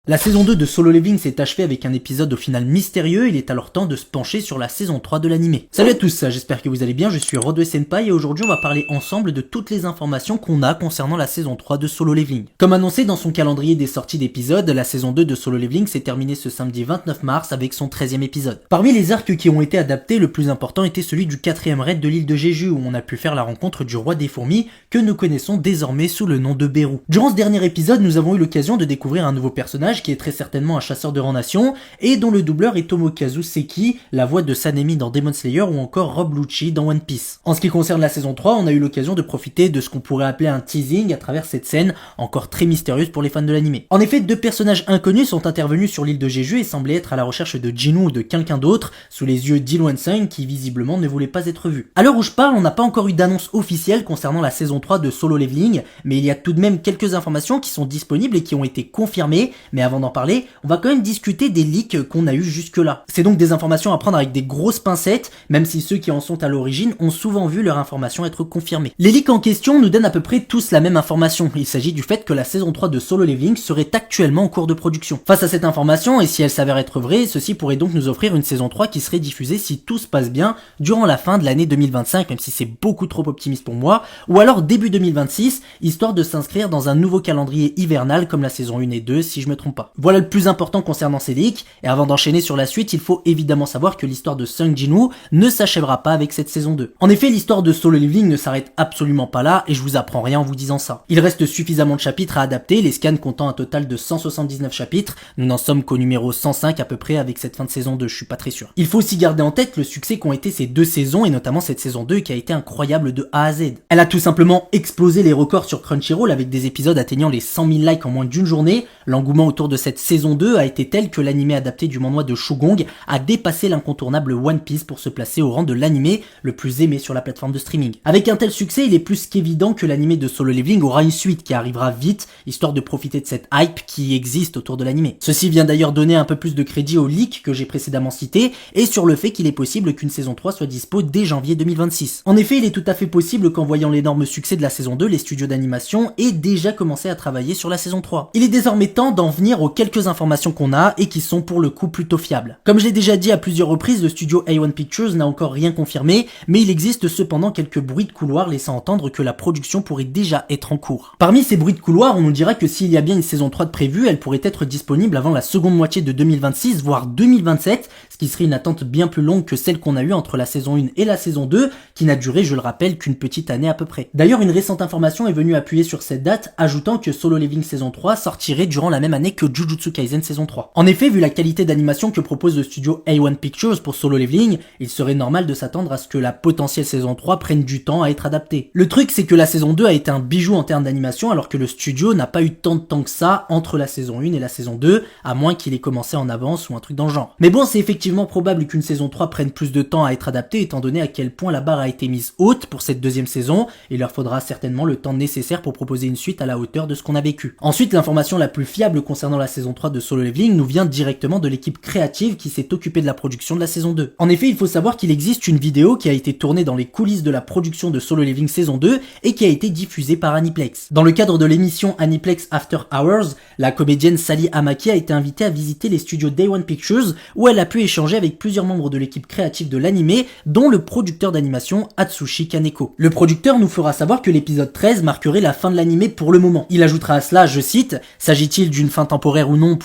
La saison 2 de Solo Leveling s'est achevée avec un épisode au final mystérieux, il est alors temps de se pencher sur la saison 3 de l'anime. Salut à tous, j'espère que vous allez bien, je suis Rodway Senpai et aujourd'hui on va parler ensemble de toutes les informations qu'on a concernant la saison 3 de Solo Leveling. Comme annoncé dans son calendrier des sorties d'épisodes, la saison 2 de Solo Leveling s'est terminée ce samedi 29 mars avec son 13e épisode. Parmi les arcs qui ont été adaptés, le plus important était celui du 4e raid de l'île de Jeju où on a pu faire la rencontre du roi des fourmis que nous connaissons désormais sous le nom de Beru. Durant ce dernier épisode, nous avons eu l'occasion de découvrir un nouveau personnage qui est très certainement un chasseur de rang-nation, et dont le doubleur est Tomokazu Seki, la voix de Sanemi dans Demon Slayer ou encore Rob Lucci dans One Piece. En ce qui concerne la saison 3, on a eu l'occasion de profiter de ce qu'on pourrait appeler un teasing à travers cette scène encore très mystérieuse pour les fans de l'anime. En effet, deux personnages inconnus sont intervenus sur l'île de Jeju et semblaient être à la recherche de Jinu ou de quelqu'un d'autre, sous les yeux d'Ilwansung qui visiblement ne voulait pas être vu. À l'heure où je parle, on n'a pas encore eu d'annonce officielle concernant la saison 3 de Solo Leveling, mais il y a tout de même quelques informations qui sont disponibles et qui ont été confirmées, mais avant d'en parler, on va quand même discuter des leaks qu'on a eu jusque-là. C'est donc des informations à prendre avec des grosses pincettes, même si ceux qui en sont à l'origine ont souvent vu leur information être confirmée. Les leaks en question nous donnent à peu près tous la même information. Il s'agit du fait que la saison 3 de Solo Leveling serait actuellement en cours de production. Face à cette information, et si elle s'avère être vraie, ceci pourrait donc nous offrir une saison 3 qui serait diffusée si tout se passe bien durant la fin de l'année 2025, même si c'est beaucoup trop optimiste pour moi, ou alors début 2026, histoire de s'inscrire dans un nouveau calendrier hivernal comme la saison 1 et 2 si je me trompe pas. Voilà le plus important concernant ces leaks, et avant d'enchaîner sur la suite, il faut évidemment savoir que l'histoire de Sung Jin-woo ne s'achèvera pas avec cette saison 2. En effet, l'histoire de Solo Leveling ne s'arrête absolument pas là, et je vous apprends rien en vous disant ça. Il reste suffisamment de chapitres à adapter, les scans comptant un total de 179 chapitres, nous n'en sommes qu'au numéro 105 à peu près avec cette fin de saison 2, je suis pas très sûr. Il faut aussi garder en tête le succès qu'ont été ces deux saisons, et notamment cette saison 2 qui a été incroyable de A à Z. Elle a tout simplement explosé les records sur Crunchyroll avec des épisodes atteignant les 100 000 likes en moins d'une journée. L'engouement autour de cette saison 2 a été tel que l'anime adapté du manhwa de Shugong a dépassé l'incontournable One Piece pour se placer au rang de l'anime le plus aimé sur la plateforme de streaming. Avec un tel succès, il est plus qu'évident que l'anime de Solo Leveling aura une suite qui arrivera vite, histoire de profiter de cette hype qui existe autour de l'anime. Ceci vient d'ailleurs donner un peu plus de crédit au leak que j'ai précédemment cité, et sur le fait qu'il est possible qu'une saison 3 soit dispo dès janvier 2026. En effet, il est tout à fait possible qu'en voyant l'énorme succès de la saison 2, les studios d'animation aient déjà commencé à travailler sur la saison 3. Il est désormais temps d'en venir aux quelques informations qu'on a et qui sont pour le coup plutôt fiables. Comme je l'ai déjà dit à plusieurs reprises, le studio A1 Pictures n'a encore rien confirmé, mais il existe cependant quelques bruits de couloir laissant entendre que la production pourrait déjà être en cours. Parmi ces bruits de couloir, on nous dira que s'il y a bien une saison 3 de prévue, elle pourrait être disponible avant la seconde moitié de 2026, voire 2027, ce qui serait une attente bien plus longue que celle qu'on a eue entre la saison 1 et la saison 2, qui n'a duré, je le rappelle, qu'une petite année à peu près. D'ailleurs, une récente information est venue appuyer sur cette date, ajoutant que Solo Leveling saison 3 sortirait durant la même année que Jujutsu Kaisen saison 3. En effet, vu la qualité d'animation que propose le studio A1 Pictures pour Solo Leveling, il serait normal de s'attendre à ce que la potentielle saison 3 prenne du temps à être adaptée. Le truc, c'est que la saison 2 a été un bijou en termes d'animation, alors que le studio n'a pas eu tant de temps que ça entre la saison 1 et la saison 2, à moins qu'il ait commencé en avance ou un truc dans le genre. Mais bon, c'est effectivement probable qu'une saison 3 prenne plus de temps à être adaptée, étant donné à quel point la barre a été mise haute pour cette deuxième saison, et il leur faudra certainement le temps nécessaire pour proposer une suite à la hauteur de ce qu'on a vécu. Ensuite, l'information la plus fiable concernant la saison 3 de Solo Leveling nous vient directement de l'équipe créative qui s'est occupée de la production de la saison 2. En effet, il faut savoir qu'il existe une vidéo qui a été tournée dans les coulisses de la production de Solo Leveling saison 2 et qui a été diffusée par Aniplex. Dans le cadre de l'émission Aniplex After Hours, la comédienne Sally Hamaki a été invitée à visiter les studios Day1 Pictures où elle a pu échanger avec plusieurs membres de l'équipe créative de l'anime, dont le producteur d'animation Atsushi Kaneko. Le producteur nous fera savoir que l'épisode 13 marquerait la fin de l'anime pour le moment. Il ajoutera à cela, je cite, « S'agit-il d'une fin temporaire ou non ?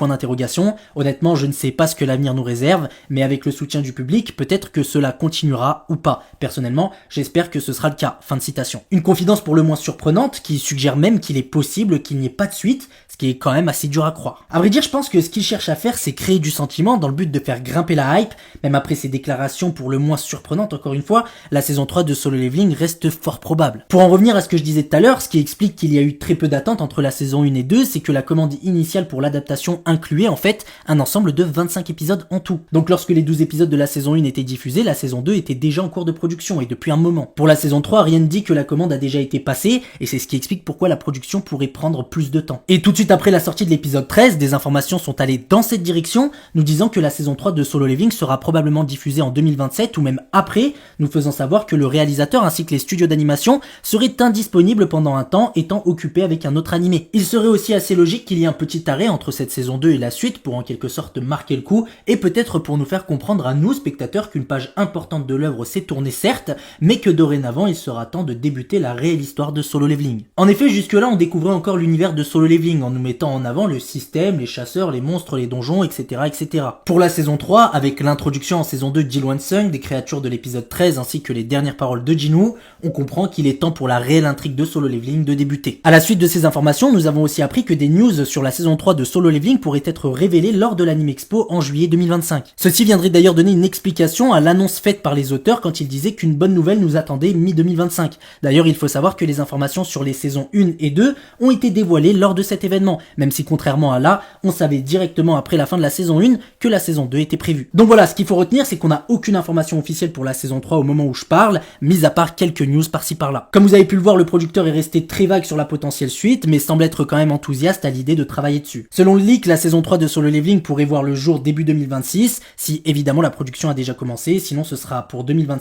Honnêtement, je ne sais pas ce que l'avenir nous réserve, mais avec le soutien du public, peut-être que cela continuera ou pas. Personnellement, j'espère que ce sera le cas. » Fin de citation. Une confidence pour le moins surprenante, qui suggère même qu'il est possible qu'il n'y ait pas de suite, ce qui est quand même assez dur à croire. À vrai dire, je pense que ce qu'il cherche à faire, c'est créer du sentiment dans le but de faire grimper la hype, même après ces déclarations pour le moins surprenantes, encore une fois, la saison 3 de Solo Leveling reste fort probable. Pour en revenir à ce que je disais tout à l'heure, ce qui explique qu'il y a eu très peu d'attente entre la saison 1 et 2, c'est que la commande initiale pour l'adaptation incluait en fait un ensemble de 25 épisodes en tout. Donc lorsque les 12 épisodes de la saison 1 étaient diffusés, la saison 2 était déjà en cours de production et depuis un moment. Pour la saison 3, rien ne dit que la commande a déjà été passée et c'est ce qui explique pourquoi la production pourrait prendre plus de temps. Et tout de suite après la sortie de l'épisode 13, des informations sont allées dans cette direction, nous disant que la saison 3 de Solo Leveling sera probablement diffusée en 2027 ou même après, nous faisant savoir que le réalisateur ainsi que les studios d'animation seraient indisponibles pendant un temps étant occupés avec un autre animé. Il serait aussi assez logique qu'il y ait un petit arrêt entre cette saison 2 et la suite pour en quelque sorte marquer le coup et peut-être pour nous faire comprendre à nous spectateurs qu'une page importante de l'œuvre s'est tournée certes, mais que dorénavant il sera temps de débuter la réelle histoire de Solo Leveling. En effet, jusque-là on découvrait encore l'univers de Solo Leveling en nous mettant en avant le système, les chasseurs, les monstres, les donjons, etc. etc. Pour la saison 3, avec l'introduction en saison 2 de Jill Wansung, des créatures de l'épisode 13 ainsi que les dernières paroles de Jinwoo, on comprend qu'il est temps pour la réelle intrigue de Solo Leveling de débuter. À la suite de ces informations, nous avons aussi appris que des news sur la saison 3 de Solo Leveling pourraient être révélées lors de l'Anime Expo en juillet 2025. Ceci viendrait d'ailleurs donner une explication à l'annonce faite par les auteurs quand ils disaient qu'une bonne nouvelle nous attendait mi-2025. D'ailleurs, il faut savoir que les informations sur les saisons 1 et 2 ont été dévoilées lors de cet événement, même si contrairement à là, on savait directement après la fin de la saison 1 que la saison 2 était prévue. Donc voilà, ce qu'il faut retenir, c'est qu'on n'a aucune information officielle pour la saison 3 au moment où je parle, mis à part quelques news par-ci par-là. Comme vous avez pu le voir, le producteur est resté très vague sur la potentielle suite, mais semble être quand même enthousiaste à l'idée de travailler dessus. Selon le leak, la saison 3 de Solo Leveling pourrait voir le jour début 2026, si évidemment la production a déjà commencé, sinon ce sera pour 2025